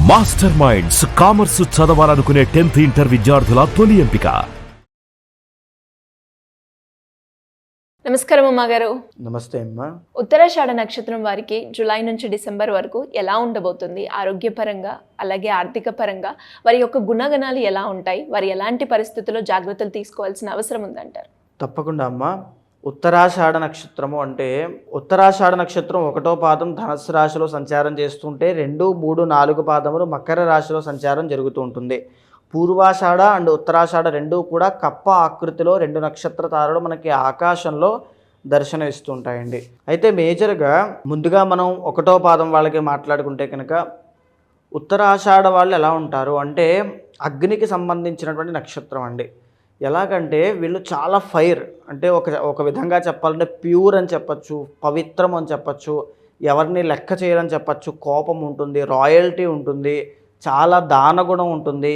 Master minds commerce చదవాలనుకునే 10th inter విద్యార్థుల తొలి ఎంపిక. నమస్కారం అమ్మా గారు. నమస్తే అమ్మా. ఉత్తరాషాఢ నక్షత్రం వారికి జూలై నుంచి డిసెంబర్ వరకు ఎలా ఉండబోతుంది? ఆరోగ్యపరంగా అలాగే ఆర్థిక పరంగా వారి యొక్క గుణగణాలు ఎలా ఉంటాయి? వారు ఎలాంటి పరిస్థితుల్లో జాగ్రత్తలు తీసుకోవాల్సిన అవసరం ఉందంటారు? తప్పకుండా అమ్మా. ఉత్తరాషాఢ నక్షత్రము అంటే ఉత్తరాషాఢ నక్షత్రం 1వ పాదం ధనస్సు రాశిలో సంచారం చేస్తుంటే 2, 3, 4 పాదములు మకర రాశిలో సంచారం జరుగుతూ ఉంటుంది. పూర్వాషాఢ అండ్ ఉత్తరాషాఢ రెండూ కూడా కప్ప ఆకృతిలో 2 నక్షత్ర తారలు మనకి ఆకాశంలో దర్శనం ఇస్తుంటాయండి. అయితే మేజర్గా ముందుగా మనం 1వ పాదం వాళ్ళకి మాట్లాడుకుంటే కనుక ఉత్తరాషాఢ వాళ్ళు ఎలా ఉంటారు అంటే అగ్నికి సంబంధించినటువంటి నక్షత్రం అండి. ఎలాగంటే వీళ్ళు చాలా ఫైర్, అంటే ఒక విధంగా చెప్పాలంటే ప్యూర్ అని చెప్పచ్చు, పవిత్రం అని చెప్పచ్చు, ఎవరిని లెక్క చేయరని చెప్పచ్చు. కోపం ఉంటుంది, రాయల్టీ ఉంటుంది, చాలా దానగుణం ఉంటుంది,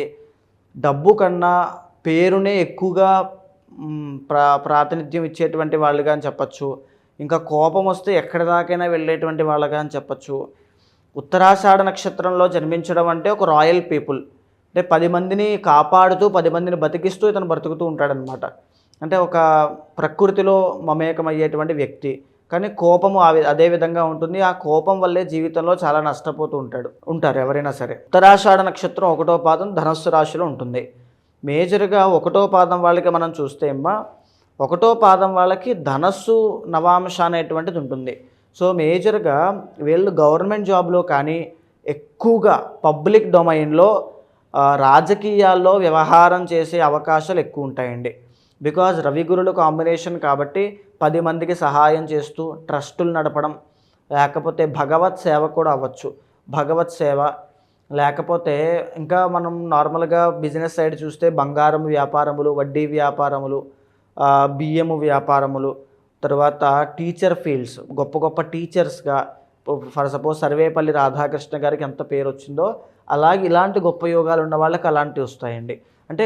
డబ్బు కన్నా పేరునే ఎక్కువగా ప్రాతినిధ్యం ఇచ్చేటువంటి వాళ్ళుగా అని చెప్పచ్చు. ఇంకా కోపం వస్తే ఎక్కడి దాకైనా వెళ్ళేటువంటి వాళ్ళగా అని చెప్పచ్చు. ఉత్తరాషాఢ నక్షత్రంలో జన్మించడం అంటే ఒక రాయల్ పీపుల్, అంటే 10 మందిని కాపాడుతూ 10 మందిని బతికిస్తూ ఇతను బ్రతుకుతూ ఉంటాడనమాట. అంటే ఒక ప్రకృతిలో మమేకమయ్యేటువంటి వ్యక్తి. కానీ కోపము అదే విధంగా ఉంటుంది. ఆ కోపం వల్లే జీవితంలో చాలా నష్టపోతూ ఉంటారు ఎవరైనా సరే. ఉత్తరాషాఢ నక్షత్రం 1వ పాదం ధనస్సు రాశిలో ఉంటుంది. మేజర్గా 1వ పాదం వాళ్ళకి మనం చూస్తే అమ్మా 1వ పాదం వాళ్ళకి ధనస్సు నవాంశ అనేటువంటిది ఉంటుంది. సో మేజర్గా వీళ్ళు గవర్నమెంట్ జాబ్లో కానీ ఎక్కువగా పబ్లిక్ డొమైన్లో రాజకీయాల్లో వ్యవహారం చేసే అవకాశాలు ఎక్కువ ఉంటాయండి. బికాజ్ రవిగురుల కాంబినేషన్ కాబట్టి 10 మందికి సహాయం చేస్తూ ట్రస్టులు నడపడం, లేకపోతే భగవత్ సేవ కూడా అవ్వచ్చు. భగవత్ సేవ లేకపోతే ఇంకా మనం నార్మల్గా బిజినెస్ సైడ్ చూస్తే బంగారం వ్యాపారములు, వడ్డీ వ్యాపారములు, బియ్యము వ్యాపారములు, తర్వాత టీచర్ ఫీల్డ్స్, గొప్ప గొప్ప టీచర్స్గా ఫర్ సపోజ్ సర్వేపల్లి రాధాకృష్ణ గారికి ఎంత పేరు వచ్చిందో అలాగే ఇలాంటి గొప్ప యోగాలు ఉన్న వాళ్ళకి అలాంటివి వస్తాయండి. అంటే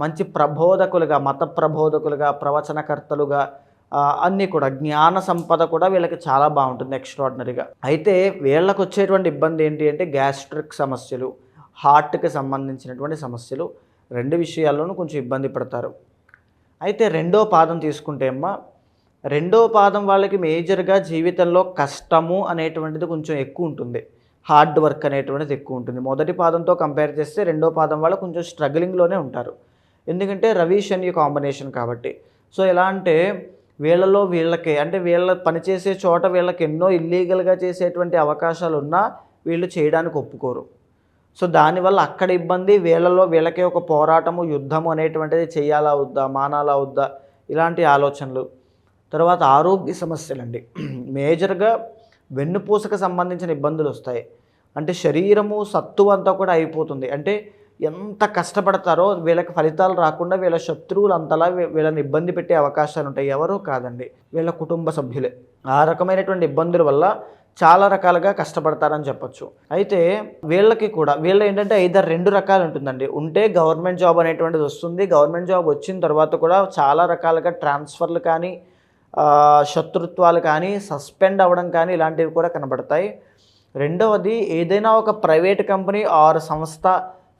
మంచి ప్రబోధకులుగా, మత ప్రబోధకులుగా, ప్రవచనకర్తలుగా, అన్నీ కూడా జ్ఞాన సంపద కూడా వీళ్ళకి చాలా బాగుంటుంది ఎక్స్ట్రాడినరీగా. అయితే వీళ్ళకి వచ్చేటువంటి ఇబ్బంది ఏంటి అంటే గ్యాస్ట్రిక్ సమస్యలు, హార్ట్కి సంబంధించినటువంటి సమస్యలు, 2 విషయాల్లోనూ కొంచెం ఇబ్బంది పడతారు. అయితే 2వ పాదం తీసుకుంటే అమ్మ 2వ పాదం వాళ్ళకి మేజర్గా జీవితంలో కష్టము అనేటువంటిది కొంచెం ఎక్కువ ఉంటుంది, హార్డ్ వర్క్ అనేటువంటిది ఎక్కువ ఉంటుంది. మొదటి పాదంతో కంపేర్ చేస్తే 2వ పాదం వాళ్ళు కొంచెం స్ట్రగ్లింగ్లోనే ఉంటారు. ఎందుకంటే రవి శని కాంబినేషన్ కాబట్టి. సో ఎలా అంటే వీళ్ళలో వీళ్ళకే, అంటే వీళ్ళ పనిచేసే చోట వీళ్ళకి ఎన్నో ఇల్లీగల్గా చేసేటువంటి అవకాశాలు ఉన్నా వీళ్ళు చేయడానికి ఒప్పుకోరు. సో దానివల్ల అక్కడ ఇబ్బంది, వీళ్ళకే ఒక పోరాటము, యుద్ధము అనేటువంటిది చేయాలా వద్దా, మానాలా వద్దా, ఇలాంటి ఆలోచనలు. తర్వాత ఆరోగ్య సమస్యలండి. మేజర్గా వెన్నుపూసకు సంబంధించిన ఇబ్బందులు వస్తాయి. అంటే శరీరము సత్తు అంతా కూడా అయిపోతుంది. అంటే ఎంత కష్టపడతారో వీళ్ళకి ఫలితాలు రాకుండా వీళ్ళ శత్రువులు అంతలా వీళ్ళని ఇబ్బంది పెట్టే అవకాశాలు ఉంటాయి. ఎవరో కాదండి, వీళ్ళ కుటుంబ సభ్యులే. ఆ రకమైనటువంటి ఇబ్బందుల వల్ల చాలా రకాలుగా కష్టపడతారని చెప్పచ్చు. అయితే వీళ్ళకి కూడా ఏంటంటే ఐదర్ 2 రకాలు ఉంటుందండి. ఉంటే గవర్నమెంట్ జాబ్ అనేటువంటిది వస్తుంది. గవర్నమెంట్ జాబ్ వచ్చిన తర్వాత కూడా చాలా రకాలుగా ట్రాన్స్ఫర్లు కానీ, శత్రుత్వాలు కానీ, సస్పెండ్ అవ్వడం కానీ ఇలాంటివి కూడా కనబడతాయి. రెండవది ఏదైనా ఒక ప్రైవేట్ కంపెనీ ఆర్ సంస్థ,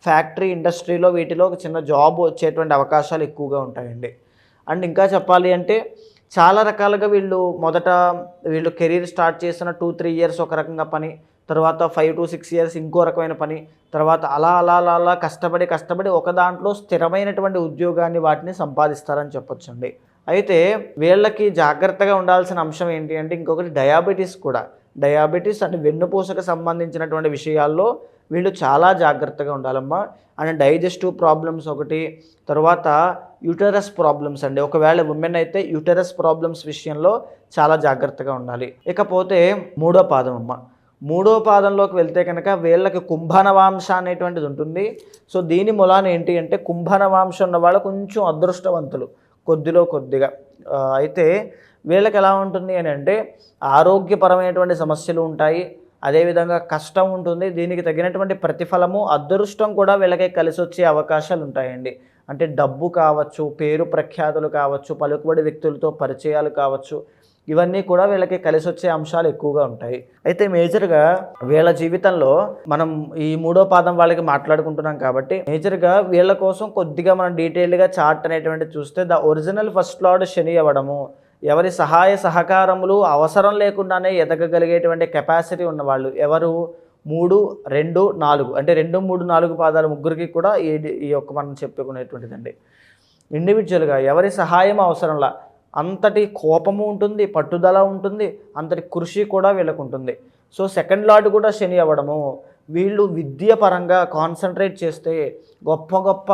ఫ్యాక్టరీ, ఇండస్ట్రీలో వీటిలో ఒక చిన్న జాబ్ వచ్చేటువంటి అవకాశాలు ఎక్కువగా ఉంటాయండి. అండ్ ఇంకా చెప్పాలి అంటే చాలా రకాలుగా వీళ్ళు కెరీర్ స్టార్ట్ చేసిన 2-3 ఇయర్స్ ఒక రకంగా పని, తర్వాత 5-6 ఇయర్స్ ఇంకో రకమైన పని, తర్వాత అలా కష్టపడి ఒక దాంట్లో స్థిరమైనటువంటి ఉద్యోగాన్ని వాటిని సంపాదిస్తారని చెప్పొచ్చండి. అయితే వీళ్ళకి జాగ్రత్తగా ఉండాల్సిన అంశం ఏంటి అంటే ఇంకొకటి డయాబెటీస్ అంటే వెన్నుపూసకు సంబంధించినటువంటి విషయాల్లో వీళ్ళు చాలా జాగ్రత్తగా ఉండాలమ్మా. అండ్ డైజెస్టివ్ ప్రాబ్లమ్స్ ఒకటి, తర్వాత యూటరస్ ప్రాబ్లమ్స్ అండి. ఒకవేళ ఉమెన్ అయితే యూటరస్ ప్రాబ్లమ్స్ విషయంలో చాలా జాగ్రత్తగా ఉండాలి. ఇకపోతే 3వ పాదం అమ్మ. 3వ పాదంలోకి వెళ్తే కనుక వీళ్ళకి కుంభనవాంశ అనేటువంటిది ఉంటుంది. సో దీని మూలాన ఏంటి అంటే కుంభనవాంశ ఉన్న వాళ్ళు కొంచెం అదృష్టవంతులు కొద్దిగా. అయితే వీళ్ళకి ఎలా ఉంటుంది అని అంటే ఆరోగ్యపరమైనటువంటి సమస్యలు ఉంటాయి, అదేవిధంగా కష్టం ఉంటుంది. దీనికి తగినటువంటి ప్రతిఫలము, అదృష్టం కూడా వీళ్ళకి కలిసి వచ్చే అవకాశాలు ఉంటాయండి. అంటే డబ్బు కావచ్చు, పేరు ప్రఖ్యాతులు కావచ్చు, పలుకుబడి వ్యక్తులతో పరిచయాలు కావచ్చు, ఇవన్నీ కూడా వీళ్ళకి కలిసి వచ్చే అంశాలు ఎక్కువగా ఉంటాయి. అయితే మేజర్గా వీళ్ళ జీవితంలో మనం ఈ 3వ పాదం వాళ్ళకి మాట్లాడుకుంటున్నాం కాబట్టి మేజర్గా వీళ్ళ కోసం కొద్దిగా మనం డీటెయిల్డ్గా చార్ట్ అనేటువంటి చూస్తే ద ఒరిజినల్ ఫస్ట్ లార్డ్ శని అవ్వడము, ఎవరి సహాయ సహకారములు అవసరం లేకుండానే ఎదగగలిగేటువంటి కెపాసిటీ ఉన్నవాళ్ళు ఎవరు 3, 2, 4 అంటే 2, 3, 4 పాదాలు ముగ్గురికి కూడా ఈ యొక్క మనం చెప్పుకునేటువంటిదండి. ఇండివిజువల్గా ఎవరి సహాయం అవసరంలా అంతటి కోపము ఉంటుంది, పట్టుదల ఉంటుంది, అంతటి కృషి కూడా వీళ్ళకు ఉంటుంది. సో సెకండ్ లార్డ్ కూడా శని అవ్వడము, వీళ్ళు విద్య పరంగా కాన్సన్ట్రేట్ చేస్తే గొప్ప గొప్ప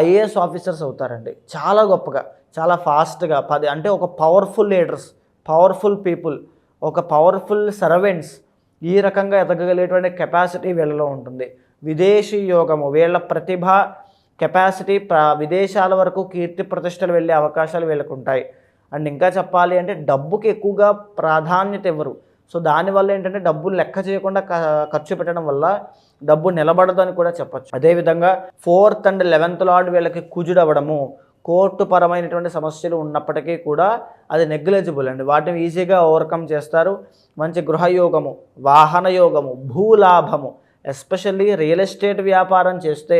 ఐఏఎస్ ఆఫీసర్స్ అవుతారండి. చాలా గొప్పగా, చాలా ఫాస్ట్గా అంటే ఒక పవర్ఫుల్ లీడర్స్, పవర్ఫుల్ పీపుల్, ఒక పవర్ఫుల్ సర్వెంట్స్, ఈ రకంగా ఎదగగలిగేటువంటి కెపాసిటీ వీళ్ళలో ఉంటుంది. విదేశీ యోగము, వీళ్ళ ప్రతిభ కెపాసిటీ విదేశాల వరకు కీర్తి ప్రతిష్టలు వెళ్ళే అవకాశాలు వీళ్ళకు ఉంటాయి. అండ్ ఇంకా చెప్పాలి అంటే డబ్బుకి ఎక్కువగా ప్రాధాన్యత ఇవ్వరు. సో దానివల్ల ఏంటంటే డబ్బులు లెక్క చేయకుండా ఖర్చు పెట్టడం వల్ల డబ్బు నిలబడదు అని కూడా చెప్పచ్చు. అదేవిధంగా 4th and 11th లార్డ్ వీళ్ళకి కుజుడవ్వడము, కోర్టు పరమైనటువంటి సమస్యలు ఉన్నప్పటికీ కూడా అది నెగ్లిజిబుల్ అండి, వాటిని ఈజీగా ఓవర్కమ్ చేస్తారు. మంచి గృహయోగము, వాహన యోగము, భూలాభము, ఎస్పెషల్లీ రియల్ ఎస్టేట్ వ్యాపారం చేస్తే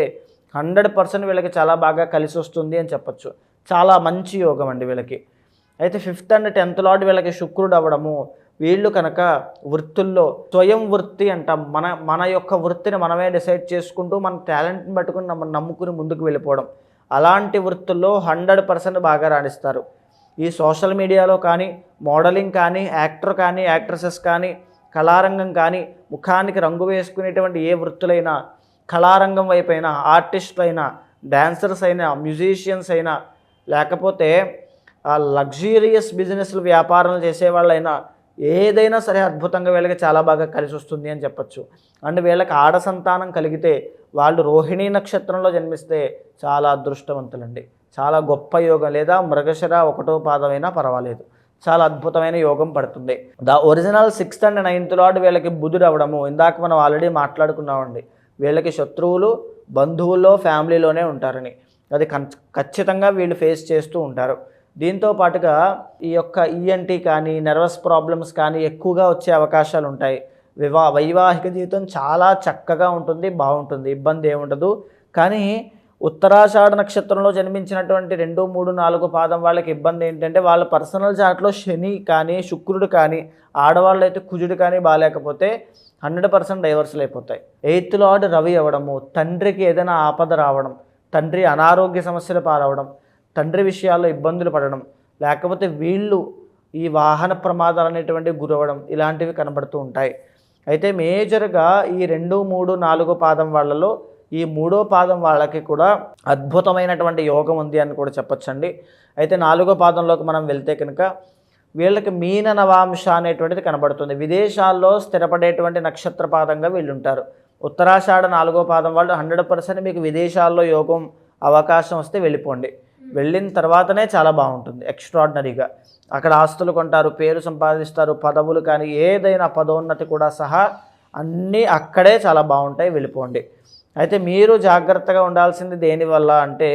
100% వీళ్ళకి చాలా బాగా కలిసి వస్తుంది అని చెప్పచ్చు. చాలా మంచి యోగం అండి వీళ్ళకి. అయితే 5th and 10th లార్డ్ వీళ్ళకి శుక్రుడు అవ్వడము, వీళ్ళు కనుక వృత్తుల్లో స్వయం వృత్తి అంటాం, మన యొక్క వృత్తిని మనమే డిసైడ్ చేసుకుంటూ మన టాలెంట్ని పట్టుకుని నమ్ముకుని ముందుకు వెళ్ళిపోవడం, అలాంటి వృత్తుల్లో 100% బాగా రాణిస్తారు. ఈ సోషల్ మీడియాలో కానీ, మోడలింగ్ కానీ, యాక్టర్ కానీ, యాక్ట్రసెస్ కానీ, కళారంగం కానీ, ముఖానికి రంగు వేసుకునేటువంటి ఏ వృత్తులైనా, కళారంగం వైపైనా, ఆర్టిస్టులు అయినా, డాన్సర్స్ అయినా, మ్యూజిషియన్స్ అయినా, లేకపోతే లగ్జూరియస్ బిజినెస్లు వ్యాపారాలు చేసేవాళ్ళైనా, ఏదైనా సరే అద్భుతంగా వీళ్ళకి చాలా బాగా కలిసి వస్తుంది అని చెప్పచ్చు. అండ్ వీళ్ళకి ఆడ సంతానం కలిగితే వాళ్ళు రోహిణీ నక్షత్రంలో జన్మిస్తే చాలా అదృష్టవంతులండి, చాలా గొప్ప యోగం, లేదా మృగశిర 1వ పాదమైనా పర్వాలేదు, చాలా అద్భుతమైన యోగం పడుతుంది. The original 6th and 9th lord వీళ్ళకి బుధుడు అవ్వడము, ఇందాక మనం ఆల్రెడీ మాట్లాడుకున్నామండి, వీళ్ళకి శత్రువులు బంధువుల్లో ఫ్యామిలీలోనే ఉంటారని, అది ఖచ్చితంగా వీళ్ళు ఫేస్ చేస్తూ ఉంటారు. దీంతో పాటుగా ఈ యొక్క ఈఎన్టీ కానీ, నర్వస్ ప్రాబ్లమ్స్ కానీ ఎక్కువగా వచ్చే అవకాశాలు ఉంటాయి. వైవాహిక జీవితం చాలా చక్కగా ఉంటుంది, బాగుంటుంది, ఇబ్బంది ఏముండదు. కానీ ఉత్తరాషాఢ నక్షత్రంలో జన్మించినటువంటి 2, 3, 4 పాదం వాళ్ళకి ఇబ్బంది ఏంటంటే వాళ్ళ పర్సనల్ చార్ట్లో శని కానీ, శుక్రుడు కానీ, ఆడవాళ్ళు అయితే కుజుడు కానీ బాగాలేకపోతే 100% డైవర్సులు అయిపోతాయి. 8th లార్డ్ రవి అవ్వడము, తండ్రికి ఏదైనా ఆపద రావడం, తండ్రి అనారోగ్య సమస్యలు పాలవడం, తండ్రి విషయాల్లో ఇబ్బందులు పడడం, లేకపోతే వీళ్ళు ఈ వాహన ప్రమాదాలు అనేటువంటివి గురవడం, ఇలాంటివి కనబడుతూ ఉంటాయి. అయితే మేజర్గా ఈ 2, 3, 4 పాదం వాళ్ళలో ఈ 3వ పాదం వాళ్ళకి కూడా అద్భుతమైనటువంటి యోగం ఉంది అని కూడా చెప్పచ్చండి. అయితే 4వ పాదంలోకి మనం వెళ్తే కనుక వీళ్ళకి మీన నవాంశ అనేటువంటిది కనబడుతుంది. విదేశాల్లో స్థిరపడేటువంటి నక్షత్ర పాదంగా వీళ్ళు ఉంటారు. ఉత్తరాషాఢ 4వ పాదం వాళ్ళు 100% మీకు విదేశాల్లో యోగం అవకాశం వస్తే వెళ్ళిపోండి. వెళ్ళిన తర్వాతనే చాలా బాగుంటుంది, ఎక్స్ట్రాడినరీగా అక్కడ ఆస్తులు కొంటారు, పేరు సంపాదిస్తారు, పదవులు కానీ ఏదైనా పదోన్నతి కూడా సహా అన్నీ అక్కడే చాలా బాగుంటాయి, వెళ్ళిపోండి. అయితే మీరు జాగ్రత్తగా ఉండాల్సింది దేనివల్ల అంటే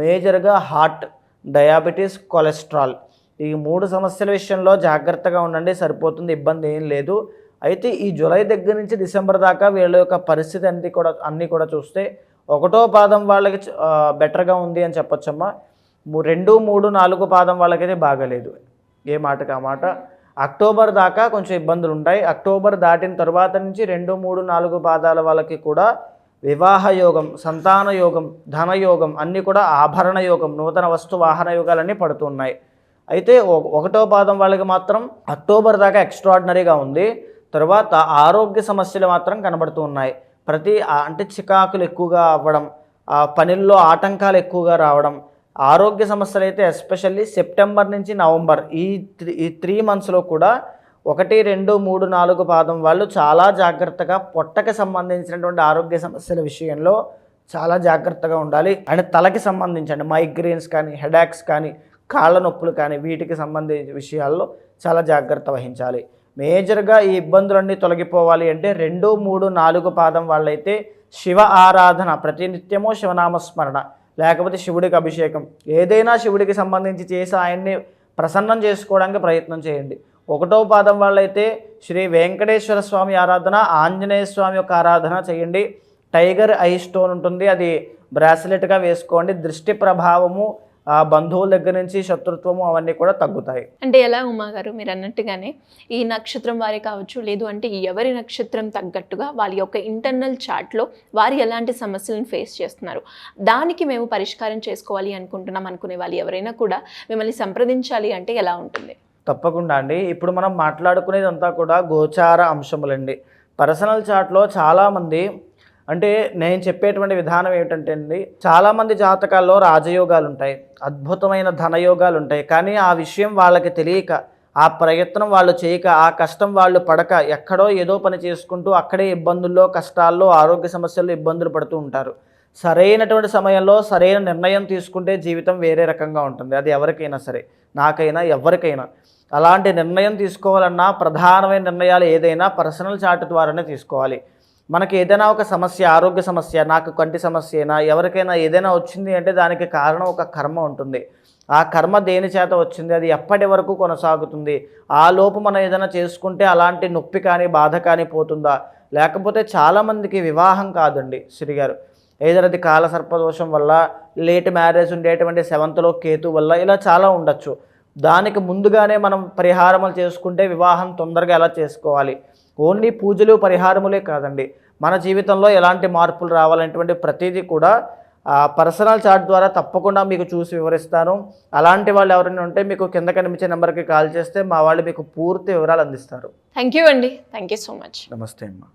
మేజర్గా హార్ట్, డయాబెటీస్, కొలెస్ట్రాల్, ఈ 3 సమస్యల విషయంలో జాగ్రత్తగా ఉండండి, సరిపోతుంది, ఇబ్బంది ఏం లేదు. అయితే ఈ జూలై దగ్గర నుంచి డిసెంబర్ దాకా వీళ్ళ యొక్క పరిస్థితి అన్నీ కూడా చూస్తే 1వ పాదం వాళ్ళకి బెటర్గా ఉంది అని చెప్పొచ్చమ్మా. 2, 3, 4 పాదం వాళ్ళకైతే బాగాలేదు, ఏ మాటకి ఆ మాట. అక్టోబర్ దాకా కొంచెం ఇబ్బందులు ఉంటాయి. అక్టోబర్ దాటిన తర్వాత నుంచి 2, 3, 4 పాదాల వాళ్ళకి కూడా వివాహ యోగం, సంతాన యోగం, ధనయోగం, అన్నీ కూడా ఆభరణ యోగం, నూతన వస్తు వాహన యోగాలన్నీ పడుతున్నాయి. అయితే 1వ పాదం వాళ్ళకి మాత్రం అక్టోబర్ దాకా ఎక్స్ట్రాడినరీగా ఉంది. తర్వాత ఆరోగ్య సమస్యలు మాత్రం కనబడుతూ ఉన్నాయి. అంటే చికాకులు ఎక్కువగా అవ్వడం, పనుల్లో ఆటంకాలు ఎక్కువగా రావడం, ఆరోగ్య సమస్యలు అయితే ఎస్పెషల్లీ సెప్టెంబర్ నుంచి నవంబర్ ఈ 3 monthsలో కూడా 1, 2, 3, 4 పాదం వాళ్ళు చాలా జాగ్రత్తగా పొట్టకి సంబంధించినటువంటి ఆరోగ్య సమస్యల విషయంలో చాలా జాగ్రత్తగా ఉండాలి. అండ్ తలకి సంబంధించండి మైగ్రేన్స్ కానీ, హెడాక్స్ కానీ, కాళ్ళ నొప్పులు కానీ, వీటికి సంబంధించిన విషయాల్లో చాలా జాగ్రత్త వహించాలి. మేజర్గా ఈ ఇబ్బందులన్నీ తొలగిపోవాలి అంటే 2, 3, 4 పాదం వాళ్ళైతే శివ ఆరాధన, ప్రతినిత్యము శివనామస్మరణ, లేకపోతే శివుడికి అభిషేకం, ఏదైనా శివుడికి సంబంధించి చేసి ఆయన్ని ప్రసన్నం చేసుకోవడానికి ప్రయత్నం చేయండి. 1వ పాదం వాళ్ళైతే శ్రీ వెంకటేశ్వర స్వామి ఆరాధన, ఆంజనేయ స్వామి యొక్క ఆరాధన చేయండి. టైగర్ ఐ స్టోన్ ఉంటుంది, అది బ్రాస్లెట్గా వేసుకోండి. దృష్టి ప్రభావము, బంధువుల దగ్గర నుంచి శత్రుత్వము అవన్నీ కూడా తగ్గుతాయి. అంటే ఎలా ఉమా గారు మీరు అన్నట్టుగానే ఈ నక్షత్రం వారి కావచ్చు, లేదు అంటే ఎవరి నక్షత్రం తగ్గట్టుగా వాళ్ళ యొక్క ఇంటర్నల్ చార్ట్లో వారు ఎలాంటి సమస్యలను ఫేస్ చేస్తున్నారు, దానికి మేము పరిష్కారం చేసుకోవాలి అనుకుంటున్నాం అనుకునే వాళ్ళు ఎవరైనా కూడా మిమ్మల్ని సంప్రదించాలి అంటే ఎలా ఉంటుంది? తప్పకుండా అండి. ఇప్పుడు మనం మాట్లాడుకునేది అంతా కూడా గోచార అంశములండి. పర్సనల్ చార్ట్లో చాలామంది, అంటే నేను చెప్పేటువంటి విధానం ఏమిటంటే అండి, చాలామంది జాతకాల్లో రాజయోగాలు ఉంటాయి, అద్భుతమైన ధనయోగాలు ఉంటాయి. కానీ ఆ విషయం వాళ్ళకి తెలియక, ఆ ప్రయత్నం వాళ్ళు చేయక, ఆ కష్టం వాళ్ళు పడక, ఎక్కడో ఏదో పని చేసుకుంటూ అక్కడే ఇబ్బందుల్లో, కష్టాల్లో, ఆరోగ్య సమస్యల్లో ఇబ్బందులు పడుతూ ఉంటారు. సరైనటువంటి సమయంలో సరైన నిర్ణయం తీసుకుంటే జీవితం వేరే రకంగా ఉంటుంది. అది ఎవరికైనా సరే, నాకైనా ఎవరికైనా. అలాంటి నిర్ణయం తీసుకోవాలన్నా ప్రధానమైన నిర్ణయాలు ఏదైనా పర్సనల్ చార్ట్ ద్వారానే తీసుకోవాలి. మనకి ఏదైనా ఒక సమస్య, ఆరోగ్య సమస్య, నాకు కంటి సమస్య అయినా, ఎవరికైనా ఏదైనా వచ్చింది అంటే దానికి కారణం ఒక కర్మ ఉంటుంది. ఆ కర్మ దేని చేత వచ్చింది, అది ఎప్పటి వరకు కొనసాగుతుంది, ఆ లోపు మనం ఏదైనా చేసుకుంటే అలాంటి నొప్పి కానీ బాధ కానీ పోతుందా, లేకపోతే చాలామందికి వివాహం కాదండి శ్రీగారు, ఏదైనా అది కాలసర్పదోషం వల్ల, లేట్ మ్యారేజ్ ఉండేటువంటి 7th కేతు వల్ల, ఇలా చాలా ఉండొచ్చు. దానికి ముందుగానే మనం పరిహారములు చేసుకుంటే వివాహం తొందరగా ఎలా చేసుకోవాలి. ఓన్లీ పూజలు పరిహారములే కాదండి, మన జీవితంలో ఎలాంటి మార్పులు రావాలనేటువంటి ప్రతిదీ కూడా పర్సనల్ చార్ట్ ద్వారా తప్పకుండా మీకు చూసి వివరిస్తాను. అలాంటి వాళ్ళు ఎవరైనా ఉంటే మీకు కింద కనిపించే నెంబర్కి కాల్ చేస్తే మా వాళ్ళు మీకు పూర్తి వివరాలు అందిస్తారు. థ్యాంక్ యూ అండి, థ్యాంక్ యూ సో మచ్. నమస్తే అమ్మా.